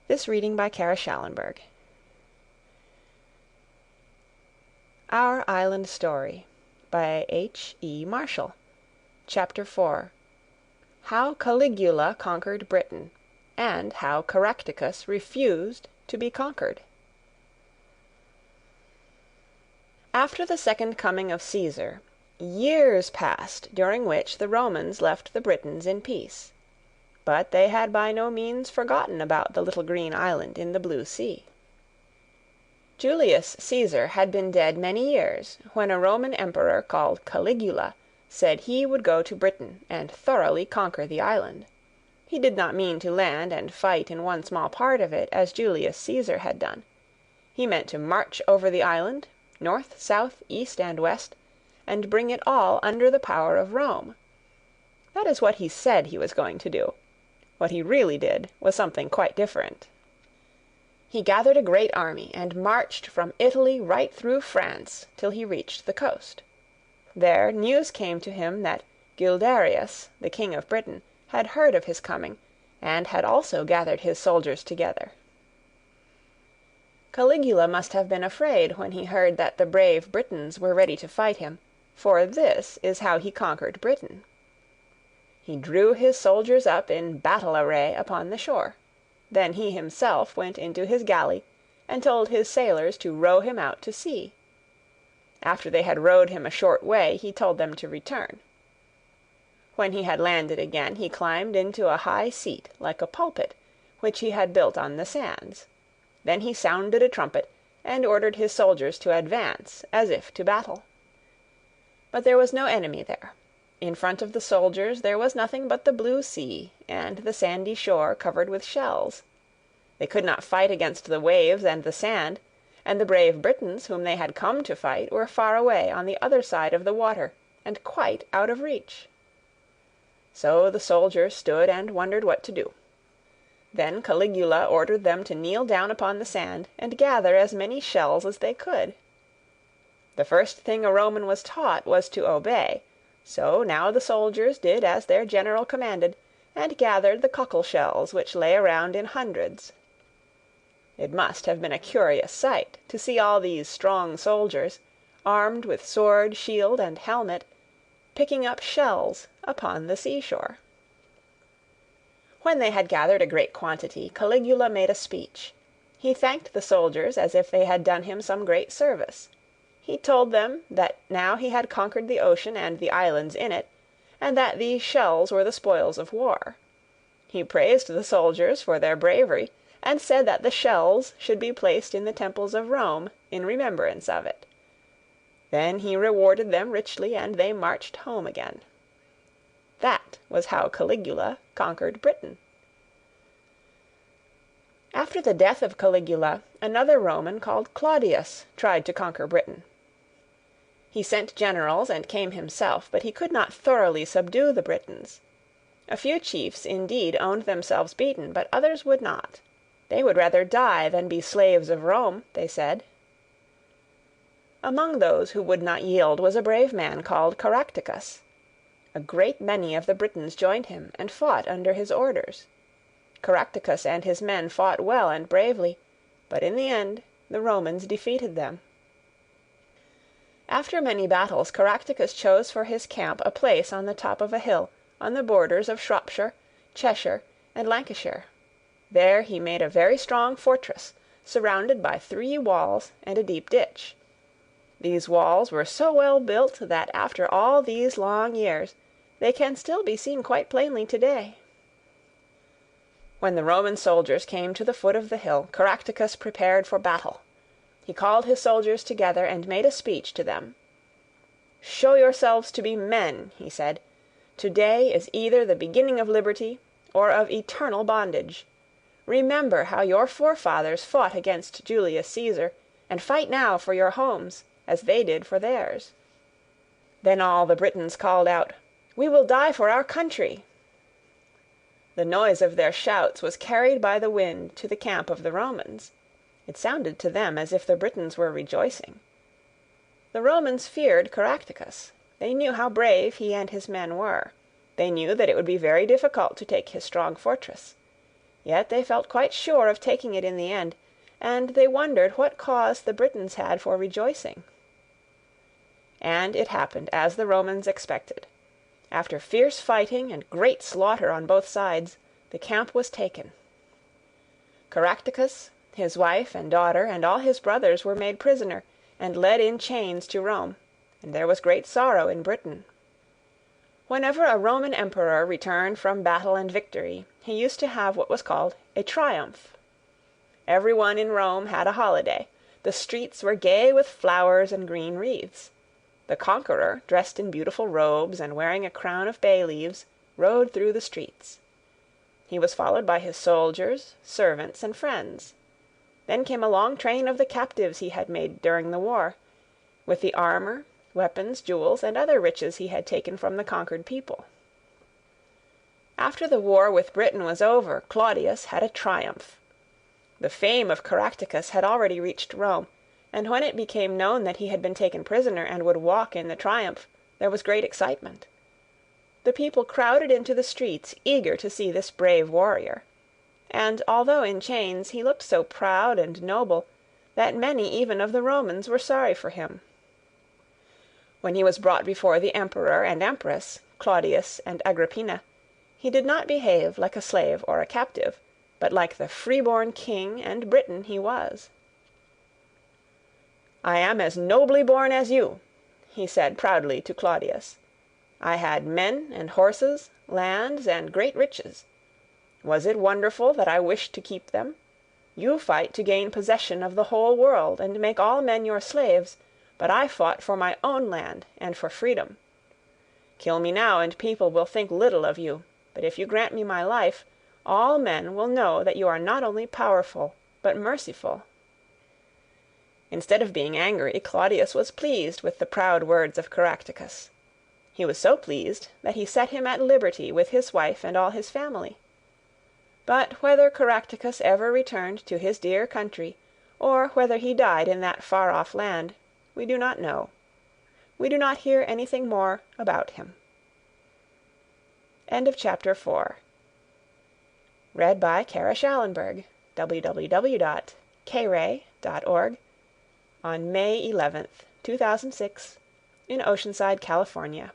This reading by Kara Schallenberg. Our Island Story by H.E. Marshall. Chapter 4. How Caligula Conquered Britain, and How Caractacus Refused to be Conquered. After the second coming of Caesar, years passed during which the Romans left the Britons in peace. But they had by no means forgotten about the little green island in the blue sea. Julius Caesar had been dead many years when a Roman emperor called Caligula said he would go to Britain and thoroughly conquer the island. He did not mean to land and fight in one small part of it as Julius Caesar had done. He meant to march over the island, north, south, east, and west, and bring it all under the power of Rome. That is what he said he was going to do. What he really did was something quite different. He gathered a great army and marched from Italy right through France till he reached the coast. There news came to him that Guelderius, the king of Britain, had heard of his coming, and had also gathered his soldiers together. Caligula must have been afraid when he heard that the brave Britons were ready to fight him, for this is how he conquered Britain. He drew his soldiers up in battle array upon the shore. Then he himself went into his galley, and told his sailors to row him out to sea. After they had rowed him a short way, he told them to return. When he had landed again, he climbed into a high seat like a pulpit, which he had built on the sands. Then he sounded a trumpet, and ordered his soldiers to advance, as if to battle. But there was no enemy there. In front of the soldiers there was nothing but the blue sea, and the sandy shore covered with shells. They could not fight against the waves and the sand, and the brave Britons whom they had come to fight were far away on the other side of the water, and quite out of reach. So the soldiers stood and wondered what to do. Then Caligula ordered them to kneel down upon the sand, and gather as many shells as they could. The first thing a Roman was taught was to obey, so now the soldiers did as their general commanded, and gathered the cockle shells which lay around in hundreds. It must have been a curious sight to see all these strong soldiers, armed with sword, shield, and helmet, picking up shells upon the seashore. When they had gathered a great quantity, Caligula made a speech. He thanked the soldiers as if they had done him some great service. He told them that now he had conquered the ocean and the islands in it, and that these shells were the spoils of war. He praised the soldiers for their bravery, and said that the shells should be placed in the temples of Rome in remembrance of it. Then he rewarded them richly, and they marched home again. That was how Caligula conquered Britain. After the death of Caligula, another Roman called Claudius tried to conquer Britain. He sent generals and came himself, but he could not thoroughly subdue the Britons. A few chiefs indeed owned themselves beaten, but others would not. They would rather die than be slaves of Rome, they said. Among those who would not yield was a brave man called Caractacus. A great many of the Britons joined him, and fought under his orders. Caractacus and his men fought well and bravely, but in the end the Romans defeated them. After many battles, Caractacus chose for his camp a place on the top of a hill, on the borders of Shropshire, Cheshire, and Lancashire. There he made a very strong fortress, surrounded by 3 walls and a deep ditch. These walls were so well built that after all these long years they can still be seen quite plainly today. When the Roman soldiers came to the foot of the hill, Caractacus prepared for battle. He called his soldiers together and made a speech to them. "Show yourselves to be men," he said. "Today is either the beginning of liberty or of eternal bondage. Remember how your forefathers fought against Julius Caesar, and fight now for your homes, as they did for theirs." Then all the Britons called out, "We will die for our country." The noise of their shouts was carried by the wind to the camp of the Romans. It sounded to them as if the Britons were rejoicing. The Romans feared Caractacus. They knew how brave he and his men were. They knew that it would be very difficult to take his strong fortress. Yet they felt quite sure of taking it in the end, and they wondered what cause the Britons had for rejoicing. And it happened as the Romans expected. After fierce fighting and great slaughter on both sides, the camp was taken. Caractacus, his wife and daughter, and all his brothers were made prisoner, and led in chains to Rome, and there was great sorrow in Britain. Whenever a Roman emperor returned from battle and victory, he used to have what was called a triumph. Every one in Rome had a holiday. The streets were gay with flowers and green wreaths. The conqueror, dressed in beautiful robes and wearing a crown of bay leaves, rode through the streets. He was followed by his soldiers, servants, and friends. Then came a long train of the captives he had made during the war, with the armor, weapons, jewels, and other riches he had taken from the conquered people. After the war with Britain was over, Claudius had a triumph. The fame of Caractacus had already reached Rome, and when it became known that he had been taken prisoner and would walk in the triumph, there was great excitement. The people crowded into the streets, eager to see this brave warrior. And although in chains, he looked so proud and noble that many even of the Romans were sorry for him. When he was brought before the emperor and empress, Claudius and Agrippina, he did not behave like a slave or a captive, but like the free-born king and Briton he was. "I am as nobly born as you," he said proudly to Claudius. "I had men and horses, lands, and great riches. Was it wonderful that I wished to keep them? You fight to gain possession of the whole world and make all men your slaves, but I fought for my own land and for freedom. Kill me now and people will think little of you, but if you grant me my life, all men will know that you are not only powerful, but merciful." Instead of being angry, Claudius was pleased with the proud words of Caractacus. He was so pleased that he set him at liberty with his wife and all his family. But whether Caractacus ever returned to his dear country, or whether he died in that far-off land, we do not know. We do not hear anything more about him. End of chapter 4. Read by Kara Schallenberg, www.kray.org, on May 11th, 2006, in Oceanside, California.